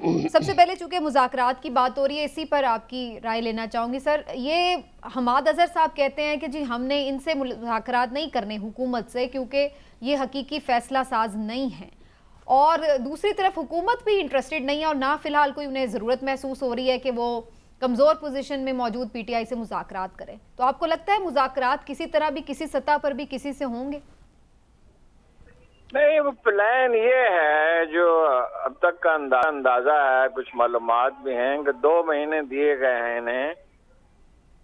سب سے پہلے چونکہ مذاکرات کی بات ہو رہی ہے، اسی پر آپ کی رائے لینا چاہوں گی سر۔ یہ حماد اظہر صاحب کہتے ہیں کہ جی ہم نے ان سے مذاکرات نہیں کرنے حکومت سے، کیونکہ یہ حقیقی فیصلہ ساز نہیں ہیں، اور دوسری طرف حکومت بھی انٹرسٹڈ نہیں ہے، اور نہ فی الحال کوئی انہیں ضرورت محسوس ہو رہی ہے کہ وہ کمزور پوزیشن میں موجود پی ٹی آئی سے مذاکرات کریں۔ تو آپ کو لگتا ہے مذاکرات کسی طرح بھی، کسی سطح پر بھی کسی سے ہوں گے؟ نہیں، وہ پلان یہ ہے جو اب تک کا اندازہ ہے، کچھ معلومات بھی ہیں کہ 2 مہینے دیے گئے ہیں انہیں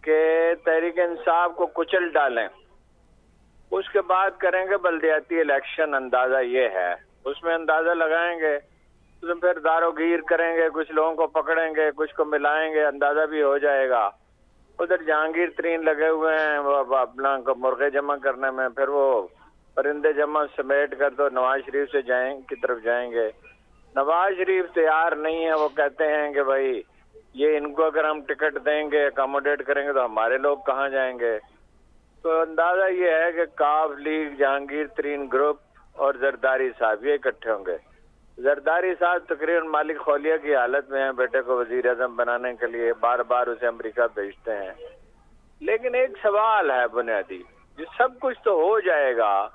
کہ تحریک انصاف کو کچل ڈالیں، اس کے بعد کریں گے بلدیاتی الیکشن۔ اندازہ یہ ہے، اس میں اندازہ لگائیں گے، اس میں پھر داروگیر کریں گے، کچھ لوگوں کو پکڑیں گے، کچھ کو ملائیں گے، اندازہ بھی ہو جائے گا۔ ادھر جہانگیر ترین لگے ہوئے ہیں وہ اپنا مرغے جمع کرنے میں، پھر وہ پرندے جمع سمیٹ کر تو نواز شریف سے کی طرف جائیں گے۔ نواز شریف تیار نہیں ہے، وہ کہتے ہیں کہ بھائی یہ ان کو اگر ہم ٹکٹ دیں گے، اکاموڈیٹ کریں گے تو ہمارے لوگ کہاں جائیں گے۔ تو اندازہ یہ ہے کہ کاف لیگ، جہانگیر ترین گروپ اور زرداری صاحب یہ اکٹھے ہوں گے۔ زرداری صاحب تقریباً مالک خولیہ کی حالت میں ہیں، بیٹے کو وزیر اعظم بنانے کے لیے بار بار اسے امریکہ بھیجتے ہیں۔ لیکن ایک سوال ہے بنیادی، یہ سب کچھ تو ہو جائے گا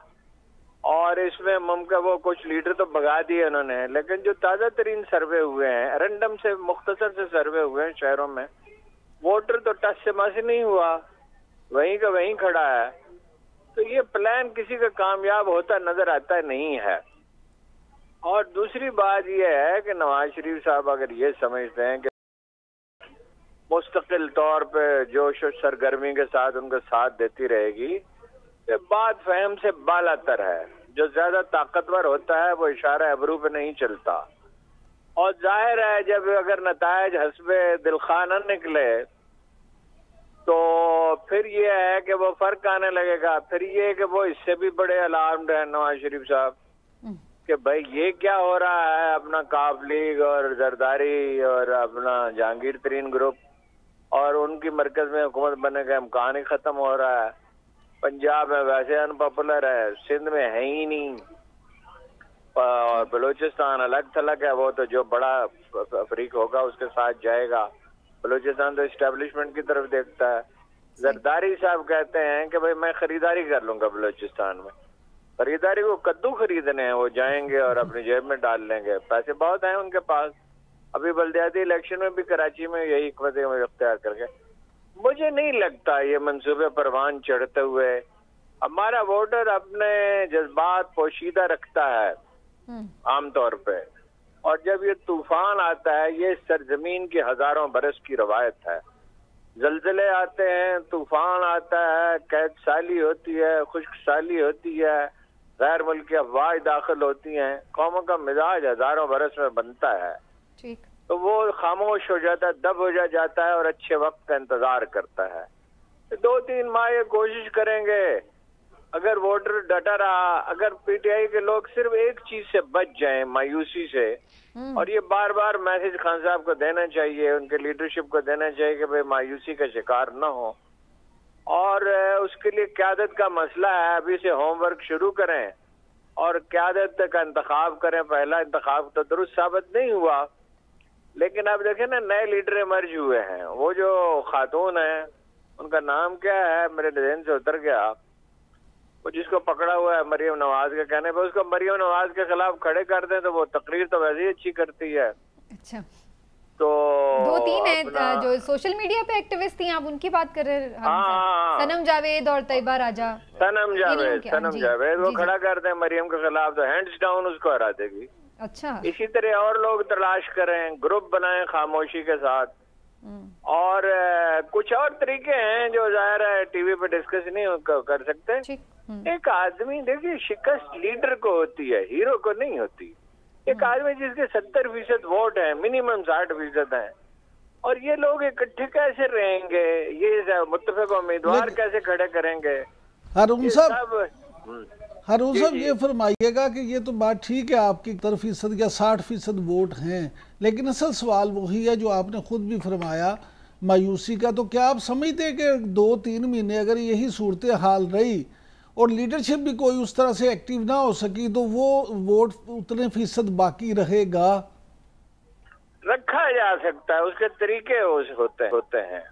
اور اس میں ممکن وہ کچھ لیڈر تو بگا دیے انہوں نے، لیکن جو تازہ ترین سروے ہوئے ہیں، رینڈم سے مختصر سے سروے ہوئے ہیں شہروں میں، ووٹر تو ٹس سے مس نہیں ہوا، وہیں کا وہیں کھڑا ہے۔ تو یہ پلان کسی کا کامیاب ہوتا نظر آتا نہیں ہے۔ اور دوسری بات یہ ہے کہ نواز شریف صاحب اگر یہ سمجھتے ہیں کہ مستقل طور پہ جوش و سرگرمی کے ساتھ ان کا ساتھ دیتی رہے گی، یہ بات فہم سے بالا تر ہے۔ جو زیادہ طاقتور ہوتا ہے وہ اشارہ ابرو پہ نہیں چلتا، اور ظاہر ہے جب اگر نتائج حسب دلخواہ نہ نکلے تو پھر یہ ہے کہ وہ فرق آنے لگے گا۔ پھر یہ کہ وہ اس سے بھی بڑے الارمڈ ہیں نواز شریف صاحب کہ بھائی یہ کیا ہو رہا ہے، اپنا کاف لیگ اور زرداری اور اپنا جہانگیر ترین گروپ، اور ان کی مرکز میں حکومت بننے کا امکان ہی ختم ہو رہا ہے۔ پنجاب میں ویسے ان پاپولر ہے، سندھ میں ہے ہی نہیں، اور بلوچستان الگ تھلگ ہے، وہ تو جو بڑا افریق ہوگا اس کے ساتھ جائے گا۔ بلوچستان تو اسٹیبلشمنٹ کی طرف دیکھتا ہے۔ زرداری صاحب کہتے ہیں کہ بھائی میں خریداری کر لوں گا بلوچستان میں، خریداری کو کدو خریدنے ہیں، وہ جائیں گے اور اپنی جیب میں ڈال لیں گے، پیسے بہت ہیں ان کے پاس۔ ابھی بلدیاتی الیکشن میں بھی کراچی میں یہی حکمت عمل اختیار کر کے، مجھے نہیں لگتا یہ منصوبے پروان چڑھتے ہوئے۔ ہمارا ووٹر اپنے جذبات پوشیدہ رکھتا ہے عام طور پہ، اور جب یہ طوفان آتا ہے، یہ سرزمین کی ہزاروں برس کی روایت ہے، زلزلے آتے ہیں، طوفان آتا ہے، قید سالی ہوتی ہے، خشک سالی ہوتی ہے، غیر ملکی افواج داخل ہوتی ہیں، قوموں کا مزاج ہزاروں برس میں بنتا ہے، تو وہ خاموش ہو جاتا ہے، دب ہو جاتا ہے اور اچھے وقت کا انتظار کرتا ہے۔ 2-3 ماہ یہ کوشش کریں گے، اگر ووٹر ڈٹا رہا، اگر پی ٹی آئی کے لوگ صرف ایک چیز سے بچ جائیں، مایوسی سے، اور یہ بار بار میسج خان صاحب کو دینا چاہیے، ان کے لیڈرشپ کو دینا چاہیے کہ بھئی مایوسی کا شکار نہ ہو، اور اس کے لیے قیادت کا مسئلہ ہے، ابھی سے ہوم ورک شروع کریں اور قیادت کا انتخاب کریں۔ پہلا انتخاب تو درست ثابت نہیں ہوا، لیکن اب دیکھیں نا نئے لیڈر ایمرج ہوئے ہیں۔ وہ جو خاتون ہیں ان کا نام کیا ہے، میرے ذہن سے اتر گیا، وہ جس کو پکڑا ہوا ہے مریم نواز کے کہنے پہ، اس کو مریم نواز کے خلاف کھڑے کر دیں تو وہ تقریر تو ویسے ہی اچھی کرتی ہے۔ اچھا، تو 2-3 ہیں جو سوشل میڈیا پہ ایکٹیوسٹ تھی، آپ ان کی بات کر رہے ہیں، سنم جاوید اور طیبہ راجہ۔ سنم جاوید وہ کھڑا کر دیں مریم کے خلاف تو ہینڈز ڈاؤن اس کو ہرا دے گی۔ اچھا، اسی طرح اور لوگ تلاش کریں، گروپ بنائیں خاموشی کے ساتھ، اور کچھ اور طریقے ہیں جو ظاہر ہے ٹی وی پہ ڈسکس نہیں کر سکتے۔ ایک آدمی دیکھیے شکست لیڈر کو ہوتی ہے، ہیرو کو نہیں ہوتی۔ ایک آدمی جس کے 70% ووٹ ہیں، منیمم 60% ہیں، اور یہ لوگ اکٹھے کیسے رہیں گے، یہ متفق امیدوار کیسے کھڑے کریں گے؟ ہارون صاحب یہ فرمائیے گا کہ یہ تو بات ٹھیک ہے، آپ کی 70% یا 60% ووٹ ہیں، لیکن اصل سوال وہی ہے جو آپ نے خود بھی فرمایا، مایوسی کا۔ تو کیا آپ سمجھتے ہیں کہ 2-3 مہینے اگر یہی صورتحال رہی اور لیڈرشپ بھی کوئی اس طرح سے ایکٹیو نہ ہو سکی تو وہ ووٹ اتنے فیصد باقی رہے گا؟ رکھا جا سکتا ہے، اس کے طریقے ہوتے ہیں،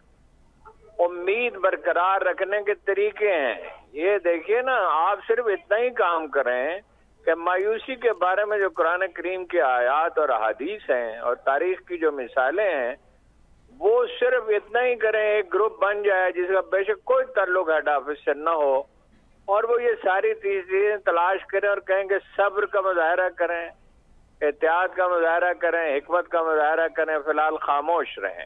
امید برقرار رکھنے کے طریقے ہیں۔ یہ دیکھیے نا، آپ صرف اتنا ہی کام کریں کہ مایوسی کے بارے میں جو قرآن کریم کی آیات اور احادیث ہیں اور تاریخ کی جو مثالیں ہیں، وہ صرف اتنا ہی کریں، ایک گروپ بن جائے جس کا بے شک کوئی تعلق ہیڈ آفس سے نہ ہو، اور وہ یہ ساری چیزیں تلاش کریں اور کہیں کہ صبر کا مظاہرہ کریں، احتیاط کا مظاہرہ کریں، حکمت کا مظاہرہ کریں، فی الحال خاموش رہیں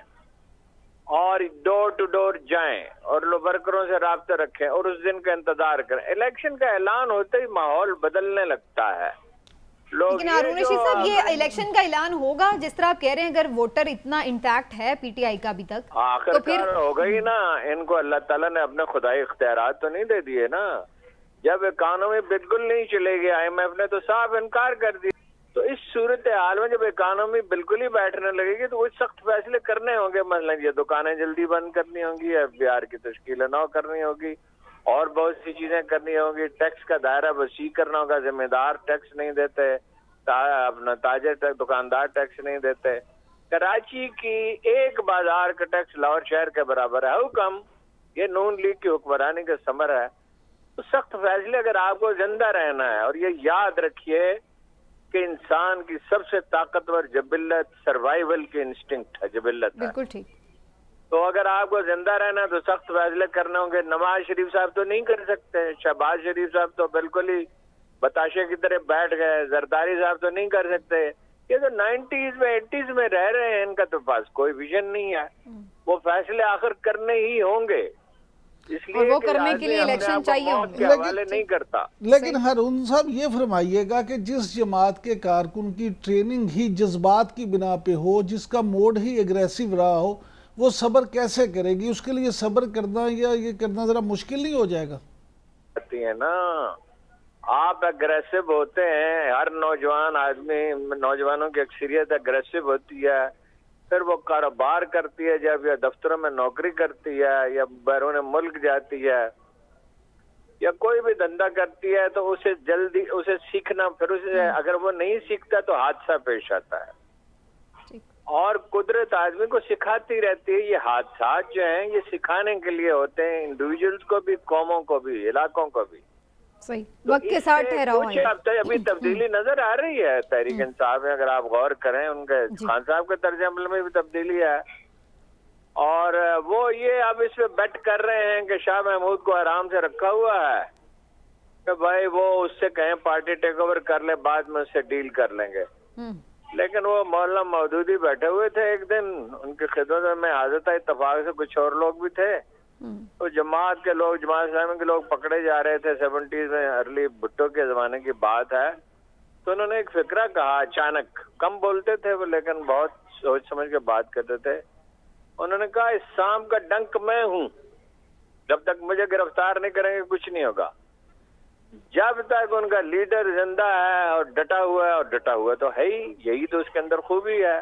اور ڈور ٹو ڈور جائیں اور ورکروں سے رابطہ رکھیں اور اس دن کا انتظار کریں۔ الیکشن کا اعلان ہوتے ہی ماحول بدلنے لگتا ہے۔ لیکن ہارون رشید صاحب، یہ الیکشن کا اعلان ہوگا جس طرح آپ کہہ رہے ہیں، اگر ووٹر اتنا انٹیکٹ ہے پی ٹی آئی کا ابھی تک، آخر کار ہوگا ہی نا۔ ان کو اللہ تعالیٰ نے اپنے خدائی اختیارات تو نہیں دے دیے نا۔ جب اکانومی بالکل نہیں چلے گی، آئی ایم ایف نے تو صاف انکار کر دیا، تو اس صورتحال میں جب اکانومی بالکل ہی بیٹھنے لگے گی تو وہ سخت فیصلے کرنے ہوں گے۔ مثلا یہ دکانیں جلدی بند کرنی ہوں گی، ایف بی آر کی تشکیل نو کرنی ہوگی، اور بہت سی چیزیں کرنی ہوں گی، ٹیکس کا دائرہ وسیع کرنا ہوگا، ذمہ دار ٹیکس نہیں دیتے، اپنا تاجر دکاندار ٹیکس نہیں دیتے۔ کراچی کی ایک بازار کا ٹیکس لاہور شہر کے برابر ہے۔ حکم یہ نون لیگ کی حکمرانی کا ثمر ہے۔ تو سخت فیصلے اگر آپ کو زندہ رہنا ہے، اور یہ یاد رکھیے کہ انسان کی سب سے طاقتور جبلت سروائیول کی انسٹنکٹ ہے، جبلت ہے۔ بالکل ٹھیک۔ تو اگر آپ کو زندہ رہنا ہے تو سخت فیصلے کرنے ہوں گے۔ نواز شریف صاحب تو نہیں کر سکتے، شہباز شریف صاحب تو بالکل ہی بتاشے کی طرح بیٹھ گئے، زرداری صاحب تو نہیں کر سکتے۔ یہ تو 90s میں 80s میں رہ رہے ہیں، ان کا تو پاس کوئی ویژن نہیں ہے۔ وہ فیصلے آخر کرنے ہی ہوں گے، اس لیے وہ کرنے کے لیے الیکشن چاہیے کے حوالے نہیں کرتا۔ لیکن ہارون صاحب یہ فرمائیے گا کہ جس جماعت کے کارکن کی ٹریننگ ہی جذبات کی بنا پہ ہو، جس کا موڈ ہی اگریسو رہا ہو، وہ صبر کیسے کرے گی؟ اس کے لیے صبر کرنا یا یہ کرنا ذرا مشکل نہیں ہو جائے گا؟ ہے نا، آپ اگریسو ہوتے ہیں، ہر نوجوان آدمی، نوجوانوں کی اکثریت اگریسو ہوتی ہے، پھر وہ کاروبار کرتی ہے جب، یا دفتروں میں نوکری کرتی ہے، یا بیرون ملک جاتی ہے، یا کوئی بھی دھندا کرتی ہے، تو اسے سیکھنا، پھر اسے اگر وہ نہیں سیکھتا تو حادثہ پیش آتا ہے۔ اور قدرت آدمی کو سکھاتی رہتی ہے۔ یہ حادثات جو ہیں یہ سکھانے کے لیے ہوتے ہیں، انڈیویجولز کو بھی، قوموں کو بھی، علاقوں کو بھی۔ صحیح، وقت کے ساتھ ٹھہراؤ ہے۔ ابھی تبدیلی نظر آ رہی ہے تحریک انصاف میں، اگر آپ غور کریں، ان کے خان صاحب کے طرز عمل میں بھی تبدیلی ہے، اور وہ یہ اب اس پہ بیٹ کر رہے ہیں کہ شاہ محمود کو آرام سے رکھا ہوا ہے کہ بھائی وہ اس سے کہیں پارٹی ٹیک اوور کر لے، بعد میں اس سے ڈیل کر لیں گے۔ لیکن وہ مولانا مودودی بیٹھے ہوئے تھے ایک دن، ان کی خدمت میں حاضر تھا، اتفاق سے کچھ اور لوگ بھی تھے، تو جماعت کے لوگ، جماعت اسلامی کے لوگ پکڑے جا رہے تھے، 70s میں، ارلی بھٹو کے زمانے کی بات ہے۔ تو انہوں نے ایک فکرہ کہا اچانک، کم بولتے تھے وہ لیکن بہت سوچ سمجھ کے بات کرتے تھے۔ انہوں نے کہا، اس سام کا ڈنک میں ہوں، جب تک مجھے گرفتار نہیں کریں گے کچھ نہیں ہوگا۔ جب تک ان کا لیڈر زندہ ہے اور ڈٹا ہوا ہے، اور ڈٹا ہوا تو ہے ہی، یہی تو اس کے اندر خوبی ہے۔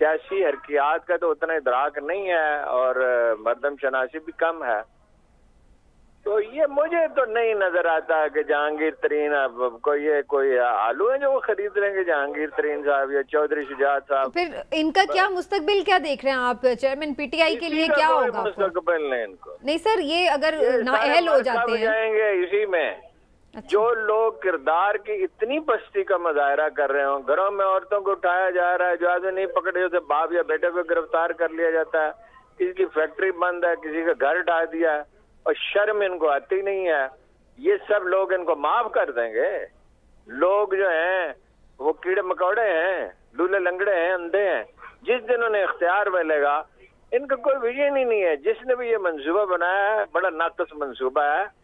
سیاسی حرکیات کا تو اتنا ادراک نہیں ہے، اور مردم شناسی بھی کم ہے۔ تو یہ مجھے تو نہیں نظر آتا کہ جہانگیر ترین کوئی آلو ہیں جو وہ خرید لیں گے، جہانگیر ترین صاحب یا چودھری شجاعت صاحب۔ پھر ان کا کیا مستقبل کیا دیکھ رہے ہیں آپ چیئرمین پی ٹی آئی کے لیے؟ کیا ہوگا مستقبل نہیں ان کو؟ نہیں سر، یہ اگر نااہل ہو جاتے ہیں، جائیں گے اسی میں۔ جو لوگ کردار کی اتنی پستی کا مظاہرہ کر رہے ہوں، گھروں میں عورتوں کو اٹھایا جا رہا ہے، جو آدمی نہیں پکڑے ہوتے باپ یا بیٹے کو گرفتار کر لیا جاتا ہے، کسی کی فیکٹری بند ہے، کسی کا گھر ڈھا دیا ہے، اور شرم ان کو آتی نہیں ہے، یہ سب لوگ ان کو معاف کر دیں گے؟ لوگ جو ہیں وہ کیڑے مکوڑے ہیں، لولے لنگڑے ہیں، اندھے ہیں، جس دن انہیں اختیار ملے گا، ان کا کوئی ویژن ہی نہیں ہے۔ جس نے بھی یہ منصوبہ بنایا ہے بڑا ناقص منصوبہ ہے۔